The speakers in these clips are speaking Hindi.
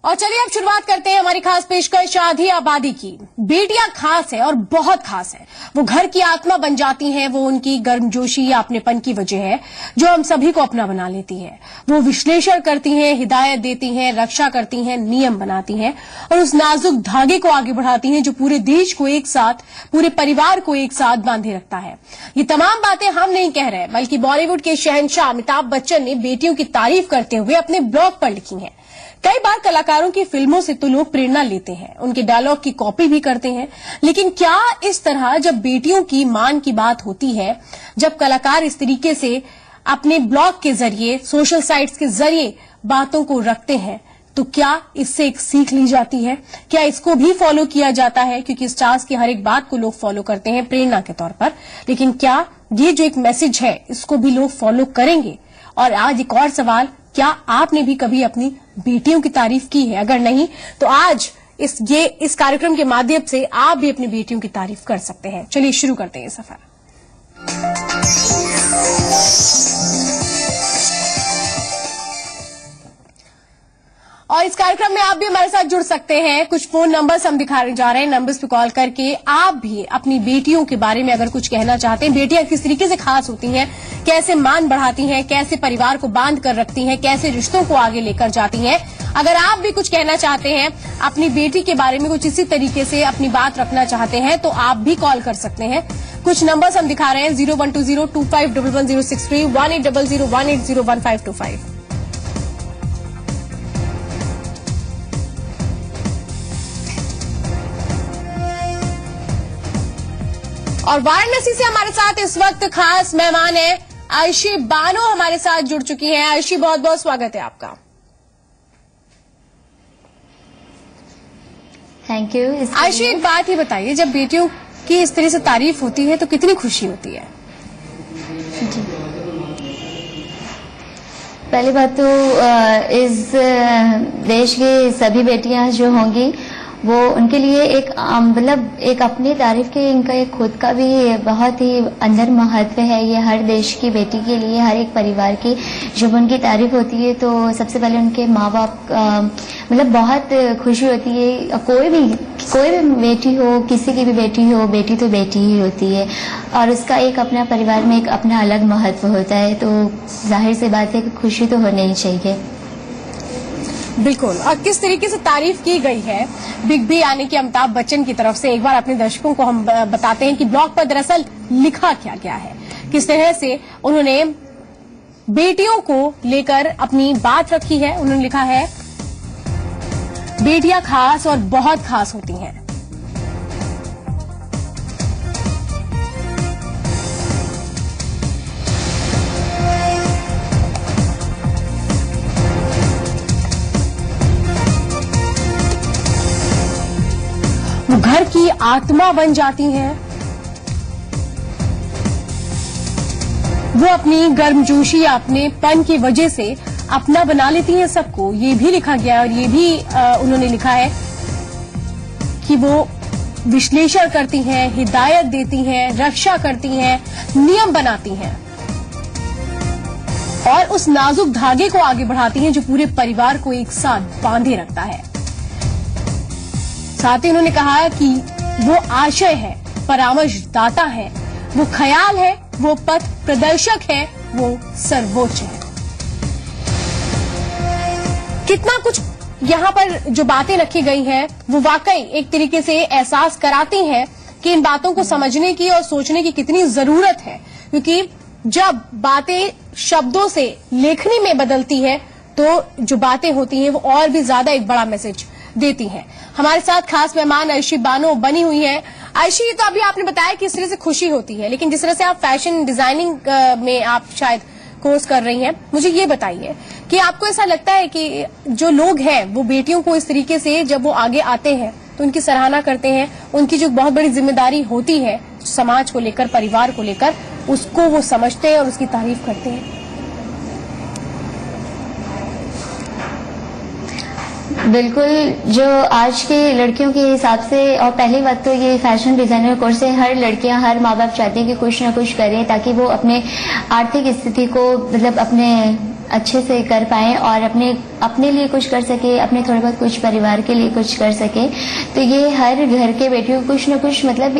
और चलिए अब शुरुआत करते हैं हमारी खास पेशकश शादी आबादी की। बेटियां खास है और बहुत खास है। वो घर की आत्मा बन जाती हैं। वो उनकी गर्मजोशी या अपनेपन की वजह है जो हम सभी को अपना बना लेती है। वो विश्लेषण करती हैं, हिदायत देती हैं, रक्षा करती हैं, नियम बनाती हैं और उस नाजुक धागे को आगे बढ़ाती हैं जो पूरे देश को एक साथ, पूरे परिवार को एक साथ बांधे रखता है। ये तमाम बातें हम नहीं कह रहे, बल्कि बॉलीवुड के शहंशाह अमिताभ बच्चन ने बेटियों की तारीफ करते हुए अपने ब्लॉग पर लिखी है। कई बार कलाकारों की फिल्मों से तो लोग प्रेरणा लेते हैं, उनके डायलॉग की कॉपी भी करते हैं, लेकिन क्या इस तरह जब बेटियों की मान की बात होती है, जब कलाकार इस तरीके से अपने ब्लॉग के जरिए, सोशल साइट्स के जरिए बातों को रखते हैं, तो क्या इससे एक सीख ली जाती है? क्या इसको भी फॉलो किया जाता है? क्योंकि स्टार्स की हर एक बात को लोग फॉलो करते हैं प्रेरणा के तौर पर, लेकिन क्या ये जो एक मैसेज है इसको भी लोग फॉलो करेंगे? और आज एक और सवाल, क्या आपने भी कभी अपनी बेटियों की तारीफ की है? अगर नहीं तो आज इस कार्यक्रम के माध्यम से आप भी अपनी बेटियों की तारीफ कर सकते हैं। चलिए शुरू करते हैं सफर। और इस कार्यक्रम में आप भी हमारे साथ जुड़ सकते हैं। कुछ फोन नंबर्स हम दिखाने जा रहे हैं, नंबर्स पे कॉल करके आप भी अपनी बेटियों के बारे में अगर कुछ कहना चाहते हैं, बेटियां किस तरीके से खास होती हैं, कैसे मान बढ़ाती हैं, कैसे परिवार को बांध कर रखती हैं, कैसे रिश्तों को आगे लेकर जाती हैं, अगर आप भी कुछ कहना चाहते हैं अपनी बेटी के बारे में, कुछ इसी तरीके से अपनी बात रखना चाहते हैं, तो आप भी कॉल कर सकते हैं। कुछ नंबर्स हम दिखा रहे हैं 012025111063, 180018015525। और वाराणसी से हमारे साथ इस वक्त खास मेहमान है आयशी बानो, हमारे साथ जुड़ चुकी हैं। आयशी, बहुत बहुत स्वागत है आपका। Thank you. आयशी, एक बात ही बताइए, जब बेटियों की इस तरह से तारीफ होती है तो कितनी खुशी होती है? जी, पहली बात तो इस देश की सभी बेटियां जो होंगी वो उनके लिए एक मतलब एक अपनी तारीफ के, इनका एक खुद का भी बहुत ही अंदर महत्व है। ये हर देश की बेटी के लिए, हर एक परिवार की जब उनकी तारीफ होती है तो सबसे पहले उनके माँ बाप मतलब बहुत खुशी होती है। कोई भी बेटी हो, किसी की भी बेटी हो, बेटी तो बेटी ही होती है और उसका एक अपना परिवार में एक अपना अलग महत्व होता है। तो जाहिर सी बात है कि खुशी तो होनी ही चाहिए। बिल्कुल। और किस तरीके से तारीफ की गई है बिग बी यानी कि अमिताभ बच्चन की तरफ से, एक बार अपने दर्शकों को हम बताते हैं कि ब्लॉग पर दरअसल लिखा क्या गया है, किस तरह से उन्होंने बेटियों को लेकर अपनी बात रखी है। उन्होंने लिखा है, बेटियां खास और बहुत खास होती हैं। घर की आत्मा बन जाती हैं। वो अपनी गर्मजोशी या अपनेपन की वजह से अपना बना लेती हैं सबको। ये भी लिखा गया है और ये भी उन्होंने लिखा है कि वो विश्लेषण करती हैं, हिदायत देती हैं, रक्षा करती हैं, नियम बनाती हैं और उस नाजुक धागे को आगे बढ़ाती हैं जो पूरे परिवार को एक साथ बांधे रखता है। साथ ही उन्होंने कहा कि वो आशय है, परामर्शदाता है, वो ख्याल है, वो पथ प्रदर्शक है, वो सर्वोच्च है। कितना कुछ यहाँ पर जो बातें रखी गई हैं वो वाकई एक तरीके से एहसास कराती हैं कि इन बातों को समझने की और सोचने की कितनी जरूरत है, क्योंकि जब बातें शब्दों से लेखनी में बदलती है तो जो बातें होती हैं वो और भी ज्यादा एक बड़ा मैसेज देती हैं। हमारे साथ खास मेहमान आयशी बानो बनी हुई है। आयशी, तो अभी आपने बताया कि इस तरह से खुशी होती है, लेकिन जिस तरह से आप फैशन डिजाइनिंग में आप शायद कोर्स कर रही हैं, मुझे ये बताइए कि आपको ऐसा लगता है कि जो लोग हैं वो बेटियों को इस तरीके से जब वो आगे आते हैं तो उनकी सराहना करते हैं, उनकी जो बहुत बड़ी जिम्मेदारी होती है समाज को लेकर, परिवार को लेकर, उसको वो समझते हैं और उसकी तारीफ करते हैं? बिल्कुल, जो आज की लड़कियों के हिसाब से, और पहली बात तो ये फैशन डिजाइनर कोर्स है, हर लड़कियां, हर माँ बाप चाहते हैं कि कुछ ना कुछ करें ताकि वो अपने आर्थिक स्थिति को मतलब अपने अच्छे से कर पाएं और अपने लिए कुछ कर सके, अपने थोड़े बहुत कुछ परिवार के लिए कुछ कर सके। तो ये हर घर के बेटियों को कुछ न कुछ मतलब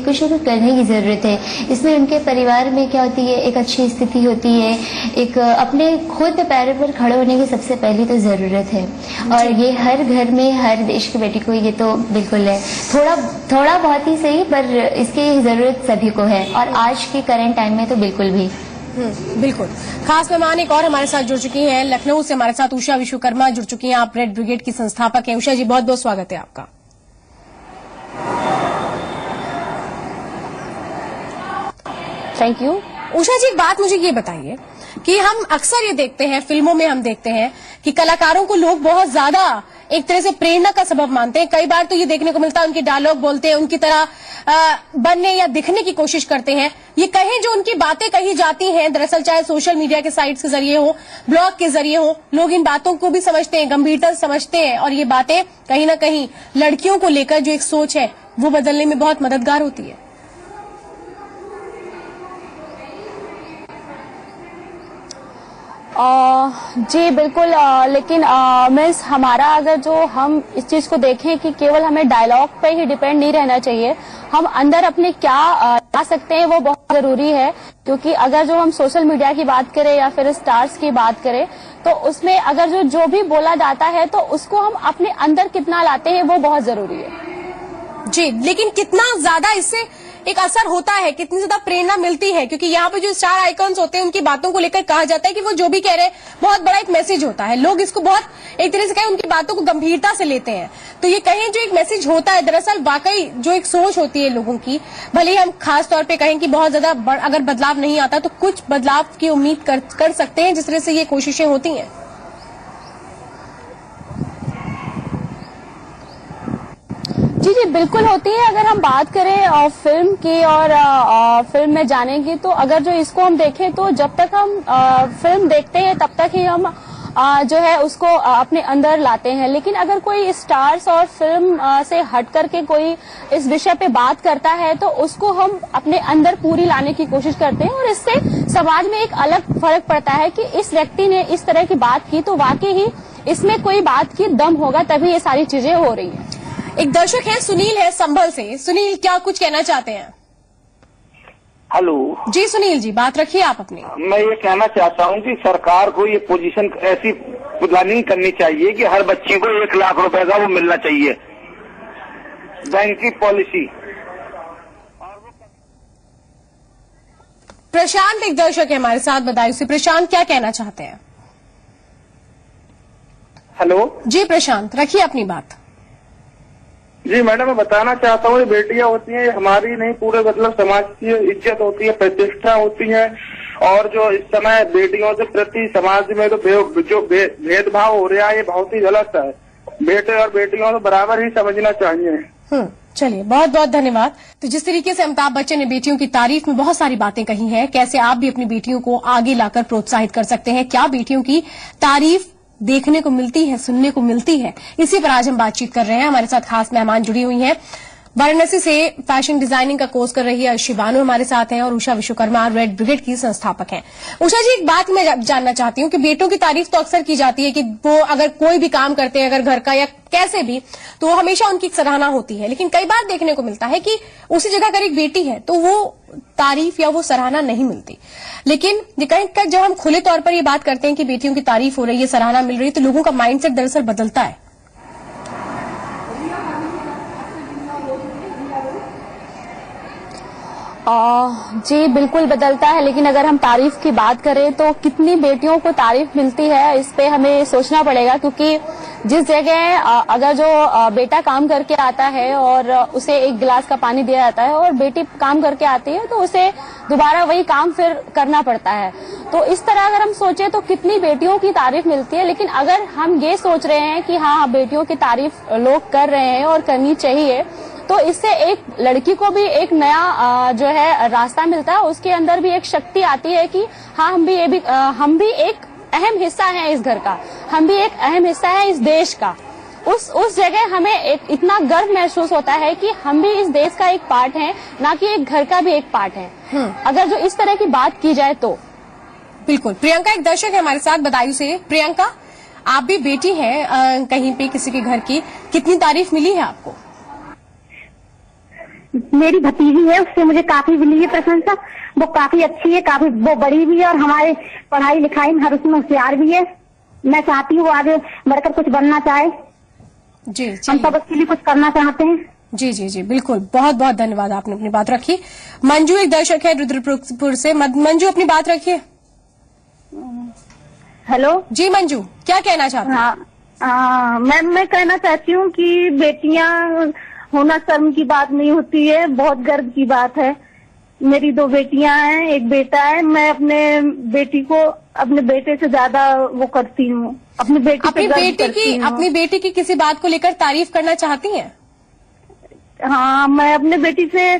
कुछ न कुछ करने की जरूरत है। इसमें उनके परिवार में क्या होती है, एक अच्छी स्थिति होती है, एक अपने खुद पैरों पर खड़े होने की सबसे पहली तो जरूरत है। और ये हर घर में, हर देश की बेटी को ये तो बिल्कुल है, थोड़ा बहुत ही सही, पर इसकी जरूरत सभी को है, और आज के करंट टाइम में तो बिल्कुल भी। बिल्कुल। खास मेहमान एक और हमारे साथ जुड़ चुकी हैं, लखनऊ से हमारे साथ उषा विश्वकर्मा जुड़ चुकी हैं। आप रेड ब्रिगेड की संस्थापक हैं। उषा जी, बहुत बहुत स्वागत है आपका। Thank you. उषा जी, एक बात मुझे ये बताइए कि हम अक्सर ये देखते हैं, फिल्मों में हम देखते हैं कि कलाकारों को लोग बहुत ज्यादा एक तरह से प्रेरणा का सबब मानते हैं। कई बार तो ये देखने को मिलता है उनके डायलॉग बोलते हैं, उनकी तरह बनने या दिखने की कोशिश करते हैं। ये कहें जो उनकी बातें कही जाती हैं, दरअसल चाहे सोशल मीडिया के साइट्स के जरिए हो, ब्लॉग के जरिए हो, लोग इन बातों को भी समझते हैं, गंभीरता से समझते हैं, और ये बातें कहीं ना कहीं लड़कियों को लेकर जो एक सोच है वो बदलने में बहुत मददगार होती है। जी बिल्कुल, लेकिन मीन्स हमारा अगर जो हम इस चीज को देखें कि केवल हमें डायलॉग पे ही डिपेंड नहीं रहना चाहिए, हम अंदर अपने क्या ला सकते हैं वो बहुत जरूरी है। क्योंकि अगर जो हम सोशल मीडिया की बात करें या फिर स्टार्स की बात करें, तो उसमें अगर जो भी बोला जाता है तो उसको हम अपने अंदर कितना लाते हैं वो बहुत जरूरी है। जी, लेकिन कितना ज्यादा इससे एक असर होता है, कितनी ज्यादा प्रेरणा मिलती है, क्योंकि यहाँ पे जो स्टार आइकॉन्स होते हैं उनकी बातों को लेकर कहा जाता है कि वो जो भी कह रहे हैं बहुत बड़ा एक मैसेज होता है। लोग इसको बहुत एक तरह से कहें उनकी बातों को गंभीरता से लेते हैं। तो ये कहें जो एक मैसेज होता है, दरअसल वाकई जो एक सोच होती है लोगों की, भले ही हम खास तौर पे कहें कि बहुत ज्यादा अगर बदलाव नहीं आता तो कुछ बदलाव की उम्मीद कर सकते हैं, जिस तरह से ये कोशिशें होती हैं। जी जी बिल्कुल होती है। अगर हम बात करें फिल्म की और फिल्म में जाने की, तो अगर जो इसको हम देखें तो जब तक हम फिल्म देखते हैं तब तक ही हम जो है उसको अपने अंदर लाते हैं। लेकिन अगर कोई स्टार्स और फिल्म से हट करके कोई इस विषय पे बात करता है तो उसको हम अपने अंदर पूरी लाने की कोशिश करते हैं, और इससे समाज में एक अलग फर्क पड़ता है कि इस व्यक्ति ने इस तरह की बात की तो वाकई ही इसमें कोई बात की दम होगा, तभी ये सारी चीजें हो रही हैं। एक दर्शक है, सुनील है संभल से। सुनील, क्या कुछ कहना चाहते हैं? हेलो जी सुनील जी, बात रखिए आप अपनी। मैं ये कहना चाहता हूँ कि सरकार को ये पोजीशन ऐसी प्लानिंग करनी चाहिए कि हर बच्ची को 1 लाख रुपए का वो मिलना चाहिए, बैंक की पॉलिसी। प्रशांत एक दर्शक है हमारे साथ, बताइए उसे। प्रशांत, क्या कहना चाहते हैं? हेलो जी प्रशांत, रखिए अपनी बात। जी मैडम, मैं बताना चाहता हूँ ये बेटियां होती हैं, ये हमारी नहीं पूरे मतलब समाज की इज्जत होती है, प्रतिष्ठा होती है। और जो इस समय बेटियों के प्रति समाज में तो जो भेदभाव हो रहा है ये बहुत ही गलत है। बेटे और बेटियों को बराबर ही समझना चाहिए। चलिए, बहुत बहुत धन्यवाद। तो जिस तरीके से अमिताभ बच्चन ने बेटियों की तारीफ में बहुत सारी बातें कही हैं, कैसे आप भी अपनी बेटियों को आगे लाकर प्रोत्साहित कर सकते हैं, क्या बेटियों की तारीफ देखने को मिलती है, सुनने को मिलती है, इसी पर आज हम बातचीत कर रहे हैं। हमारे साथ खास मेहमान जुड़ी हुई हैं। वाराणसी से फैशन डिजाइनिंग का कोर्स कर रही है शिवानु हमारे साथ हैं, और उषा विश्वकर्मा रेड ब्रिगेड की संस्थापक हैं। उषा जी, एक बात मैं जानना चाहती हूँ कि बेटों की तारीफ तो अक्सर की जाती है कि वो अगर कोई भी काम करते हैं, अगर घर का या कैसे भी, तो हमेशा उनकी सराहना होती है। लेकिन कई बार देखने को मिलता है कि उसी जगह अगर एक बेटी है तो वो तारीफ या वो सराहना नहीं मिलती। लेकिन ये कहीं जब हम खुले तौर पर ये बात करते हैं कि बेटियों की तारीफ हो रही है, सराहना मिल रही है, तो लोगों का माइंडसेट दरअसल बदलता है। जी बिल्कुल बदलता है। लेकिन अगर हम तारीफ की बात करें तो कितनी बेटियों को तारीफ मिलती है, इस पे हमें सोचना पड़ेगा। क्योंकि जिस जगह अगर जो बेटा काम करके आता है और उसे 1 गिलास का पानी दिया जाता है और बेटी काम करके आती है तो उसे दोबारा वही काम फिर करना पड़ता है। तो इस तरह अगर हम सोचें तो कितनी बेटियों की तारीफ मिलती है। लेकिन अगर हम ये सोच रहे हैं कि हाँ, बेटियों की तारीफ लोग कर रहे हैं और करनी चाहिए, तो इससे एक लड़की को भी एक नया जो है रास्ता मिलता है, उसके अंदर भी एक शक्ति आती है कि हाँ, हम भी एक अहम हिस्सा है इस घर का, हम भी एक अहम हिस्सा है इस देश का। उस जगह हमें एक इतना गर्व महसूस होता है कि हम भी इस देश का एक पार्ट हैं, ना कि एक घर का भी एक पार्ट है। अगर जो इस तरह की बात की जाए तो बिल्कुल। प्रियंका एक दर्शक है हमारे साथ बदायूं से। प्रियंका, आप भी बेटी हैं कहीं पे किसी के घर की, कितनी तारीफ मिली है आपको? मेरी भतीजी है, उससे मुझे काफी मिली है प्रशंसा। वो काफी अच्छी है, काफी वो बड़ी भी है और हमारे पढ़ाई लिखाई में हर उसमें होशियार भी है। मैं चाहती हूँ वो आगे बढ़कर कुछ बनना चाहे। जी हम सब उसके लिए कुछ करना चाहते हैं। जी जी जी बिल्कुल, बहुत बहुत धन्यवाद, आपने अपनी बात रखी। मंजू एक दर्शक है रुद्रपुर से। मंजू अपनी बात रखिए। हेलो जी मंजू, क्या कहना चाहते हैं? मैम मैं कहना चाहती हूँ कि बेटियां होना शर्म की बात नहीं होती है, बहुत गर्व की बात है। मेरी 2 बेटियां हैं, एक बेटा है। मैं अपने बेटी को अपने बेटे से ज्यादा वो करती हूँ, अपनी बेटी अपनी बेटी की किसी बात को लेकर तारीफ करना चाहती हैं? हाँ, मैं अपने बेटी से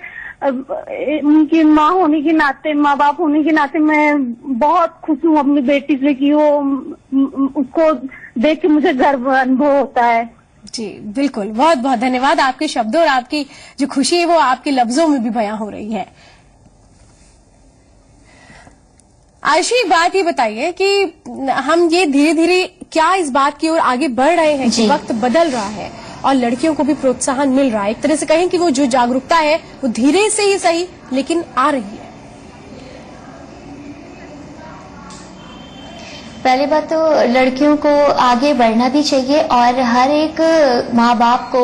उनकी माँ होने के नाते, माँ बाप होने के नाते मैं बहुत खुश हूँ अपनी बेटी से कि वो उसको देख के मुझे गर्व अनुभव होता है। जी बिल्कुल, बहुत बहुत धन्यवाद। आपके शब्दों और आपकी जो खुशी है वो आपके लफ्जों में भी बयां हो रही है। आयशी, एक बात ये बताइए कि हम ये धीरे धीरे क्या इस बात की ओर आगे बढ़ रहे हैं कि वक्त बदल रहा है और लड़कियों को भी प्रोत्साहन मिल रहा है। एक तरह से कहें कि वो जो जागरूकता है वो धीरे से ही सही लेकिन आ रही है। पहली बात तो लड़कियों को आगे बढ़ना भी चाहिए और हर एक माँ बाप को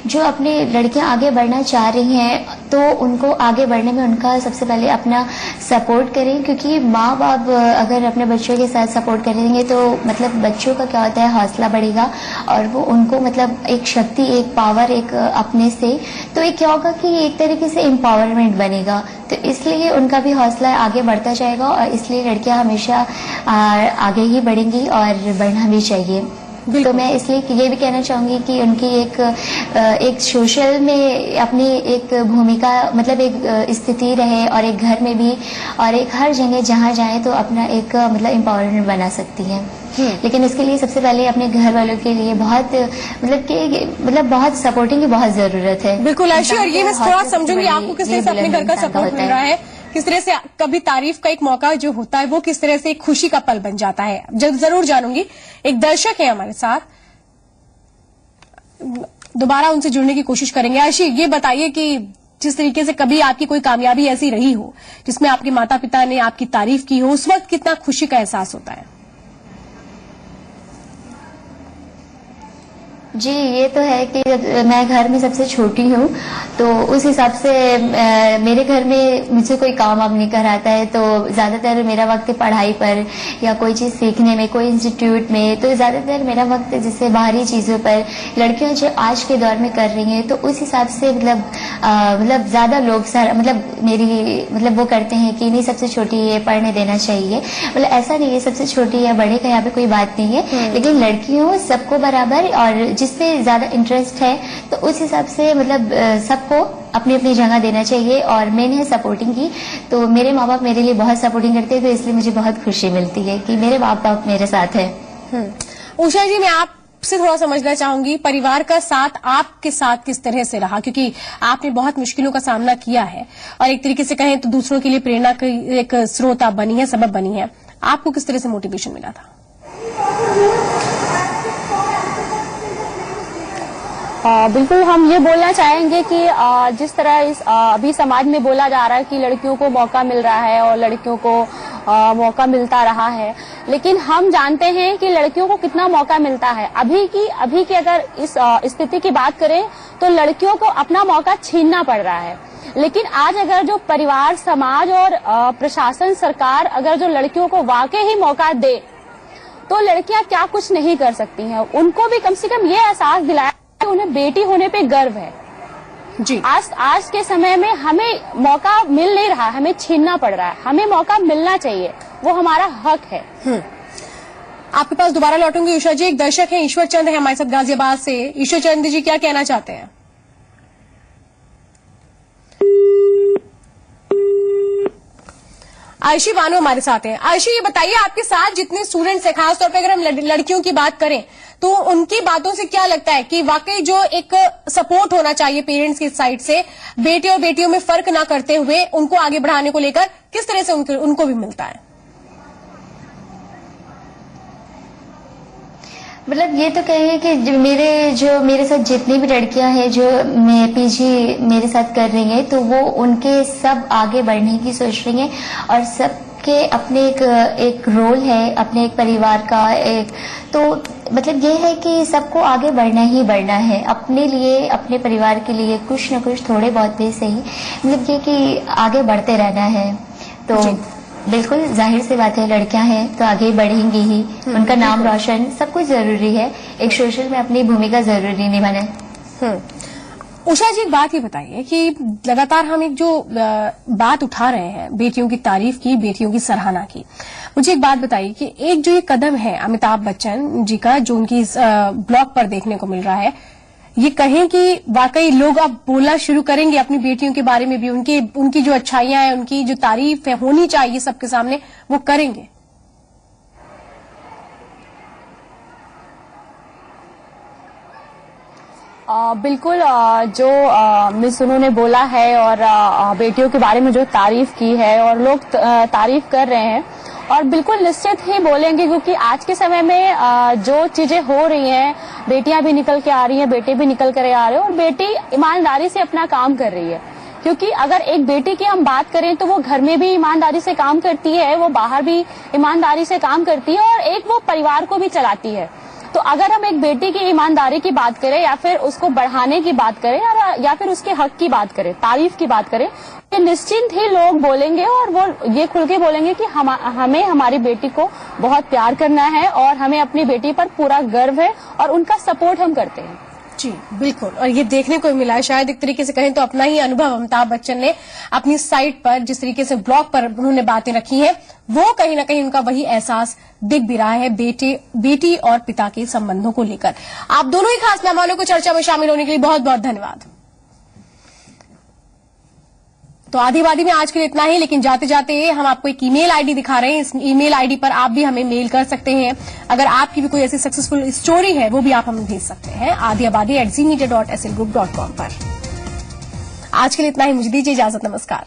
जो अपनी लड़कियां आगे बढ़ना चाह रही हैं तो उनको आगे बढ़ने में उनका सबसे पहले अपना सपोर्ट करें, क्योंकि माँ बाप अगर अपने बच्चों के साथ सपोर्ट करेंगे तो मतलब बच्चों का क्या होता है, हौसला बढ़ेगा और वो उनको मतलब एक शक्ति, एक पावर, एक अपने से, तो एक क्या होगा कि एक तरीके से एम्पावरमेंट बनेगा। तो इसलिए उनका भी हौसला आगे बढ़ता जाएगा और इसलिए लड़कियां हमेशा आगे ही बढ़ेंगी और बढ़ना भी चाहिए। तो मैं इसलिए ये भी कहना चाहूंगी कि उनकी एक सोशल में अपनी एक भूमिका, मतलब एक स्थिति रहे और एक घर में भी और एक हर जगह जहाँ जाए तो अपना एक मतलब एम्पावरमेंट बना सकती है। लेकिन इसके लिए सबसे पहले अपने घर वालों के लिए बहुत बहुत सपोर्टिंग की बहुत जरूरत है। बिल्कुल आयशी, और ये मैं थोड़ा समझूंगी आपको किस तरह से अपने घर का सपोर्ट मिल रहा है, किस तरह से कभी तारीफ का एक मौका जो होता है वो किस तरह से एक खुशी का पल बन जाता है, जरूर जानूंगी। एक दर्शक है हमारे साथ, दोबारा उनसे जुड़ने की कोशिश करेंगे। आयशी, ये बताइए कि जिस तरीके से कभी आपकी कोई कामयाबी ऐसी रही हो जिसमें आपके माता पिता ने आपकी तारीफ की हो, उस वक्त कितना खुशी का एहसास होता है? जी, ये तो है कि मैं घर में सबसे छोटी हूँ तो उस हिसाब से मेरे घर में मुझे कोई काम वाम नहीं कराता है, तो ज्यादातर मेरा वक्त पढ़ाई पर या कोई चीज सीखने में, कोई इंस्टीट्यूट में, तो ज्यादातर मेरा वक्त जैसे बाहरी चीजों पर लड़कियां जो आज के दौर में कर रही हैं तो उस हिसाब से मतलब ज्यादा लोग मेरी मतलब वो करते हैं कि नहीं सबसे छोटी है पढ़ने देना चाहिए। मतलब ऐसा नहीं है सबसे छोटी या बड़े का यहाँ पे कोई बात नहीं है, लेकिन लड़कियों सबको बराबर और जिसपे ज्यादा इंटरेस्ट है तो उस हिसाब से मतलब सबको अपनी अपनी जगह देना चाहिए। और मैंने सपोर्टिंग की तो मेरे माँ बाप मेरे लिए बहुत सपोर्टिंग करते हैं, तो इसलिए मुझे बहुत खुशी मिलती है कि मेरे माँ बाप मेरे साथ है। उषा जी, मैं आपसे थोड़ा समझना चाहूंगी परिवार का साथ आपके साथ किस तरह से रहा, क्योंकि आपने बहुत मुश्किलों का सामना किया है और एक तरीके से कहें तो दूसरों के लिए प्रेरणा की एक स्रोत आप बनी है, सबब बनी है। आपको किस तरह से मोटिवेशन मिला था? बिल्कुल, हम ये बोलना चाहेंगे कि जिस तरह इस अभी समाज में बोला जा रहा है कि लड़कियों को मौका मिल रहा है और लड़कियों को मौका मिलता रहा है, लेकिन हम जानते हैं कि लड़कियों को कितना मौका मिलता है। अभी की अगर इस स्थिति की बात करें तो लड़कियों को अपना मौका छीनना पड़ रहा है। लेकिन आज अगर जो परिवार, समाज और प्रशासन, सरकार अगर जो लड़कियों को वाकई ही मौका दे तो लड़कियां क्या कुछ नहीं कर सकती हैं। उनको भी कम से कम ये एहसास दिलाया उन्हें बेटी होने पे गर्व है। जी, आज के समय में हमें मौका मिल नहीं रहा, हमें छीनना पड़ रहा है। हमें मौका मिलना चाहिए, वो हमारा हक है। आपके पास दोबारा लौटूंगी उषा जी। एक दर्शक है ईश्वर चंद है हमारे साथ गाजियाबाद से। ईश्वर चंद जी, क्या कहना चाहते हैं? आयशी बानो हमारे साथ हैं। आयशी, ये बताइए, आपके साथ जितने स्टूडेंट्स हैं, खासतौर पे अगर हम लड़कियों की बात करें, तो उनकी बातों से क्या लगता है कि वाकई जो एक सपोर्ट होना चाहिए पेरेंट्स की साइड से, बेटे और बेटियों में फर्क ना करते हुए उनको आगे बढ़ाने को लेकर, किस तरह से उनको भी मिलता है? मतलब ये तो कहिए कि जो मेरे साथ जितनी भी लड़कियां हैं जो पीजी मेरे साथ कर रही हैं, तो वो उनके सब आगे बढ़ने की सोच रही हैं और सबके अपने एक रोल है अपने एक परिवार का। तो मतलब ये है कि सबको आगे बढ़ना ही बढ़ना है, अपने लिए अपने परिवार के लिए कुछ न कुछ थोड़े बहुत भी सही, मतलब ये कि आगे बढ़ते रहना है। तो बिल्कुल जाहिर सी बात है, लड़कियां हैं तो आगे बढ़ेंगी ही, उनका नाम रोशन सब कुछ जरूरी है, एक सोशल में अपनी भूमिका जरूरी निभाना है। उषा जी, एक बात ये बताइए कि लगातार हम एक जो बात उठा रहे हैं बेटियों की तारीफ की, बेटियों की सराहना की, मुझे एक बात बताइए कि एक जो ये कदम है अमिताभ बच्चन जी का जो उनकी ब्लॉग पर देखने को मिल रहा है, ये कहें कि वाकई लोग अब बोलना शुरू करेंगे अपनी बेटियों के बारे में भी, उनकी जो अच्छाइयां हैं, उनकी जो तारीफ है होनी चाहिए सबके सामने, वो करेंगे? बिल्कुल, जो मिस उन्होंने बोला है और बेटियों के बारे में जो तारीफ की है और लोग तारीफ कर रहे हैं, और बिल्कुल निश्चित ही बोलेंगे, क्योंकि आज के समय में जो चीजें हो रही हैं, बेटियां भी निकल के आ रही हैं, बेटे भी निकल कर आ रहे हैं, और बेटी ईमानदारी से अपना काम कर रही है। क्योंकि अगर एक बेटी की हम बात करें तो वो घर में भी ईमानदारी से काम करती है, वो बाहर भी ईमानदारी से काम करती है, और एक वो परिवार को भी चलाती है। तो अगर हम एक बेटी की ईमानदारी की बात करें या फिर उसको बढ़ाने की बात करें या फिर उसके हक की बात करें, तारीफ की बात करें, तो निश्चिंत ही लोग बोलेंगे और वो ये खुल के बोलेंगे कि हमें हमारी बेटी को बहुत प्यार करना है और हमें अपनी बेटी पर पूरा गर्व है और उनका सपोर्ट हम करते हैं। जी बिल्कुल, और ये देखने को मिला है, शायद एक तरीके से कहें तो अपना ही अनुभव अमिताभ बच्चन ने अपनी साइट पर जिस तरीके से ब्लॉग पर उन्होंने बातें रखी हैं, वो कहीं ना कहीं उनका वही एहसास दिख भी रहा है बेटी और पिता के संबंधों को लेकर। आप दोनों ही खास मेहमानों को चर्चा में शामिल होने के लिए बहुत बहुत धन्यवाद। तो आधी आबादी में आज के लिए इतना ही, लेकिन जाते जाते हम आपको एक ईमेल आईडी दिखा रहे हैं। इस ईमेल आईडी पर आप भी हमें मेल कर सकते हैं। अगर आपकी भी कोई ऐसी सक्सेसफुल स्टोरी है वो भी आप हमें भेज सकते हैं aadiabadi@zmedia.slgroup.com पर। आज के लिए इतना ही, मुझे दीजिए इजाजत, नमस्कार।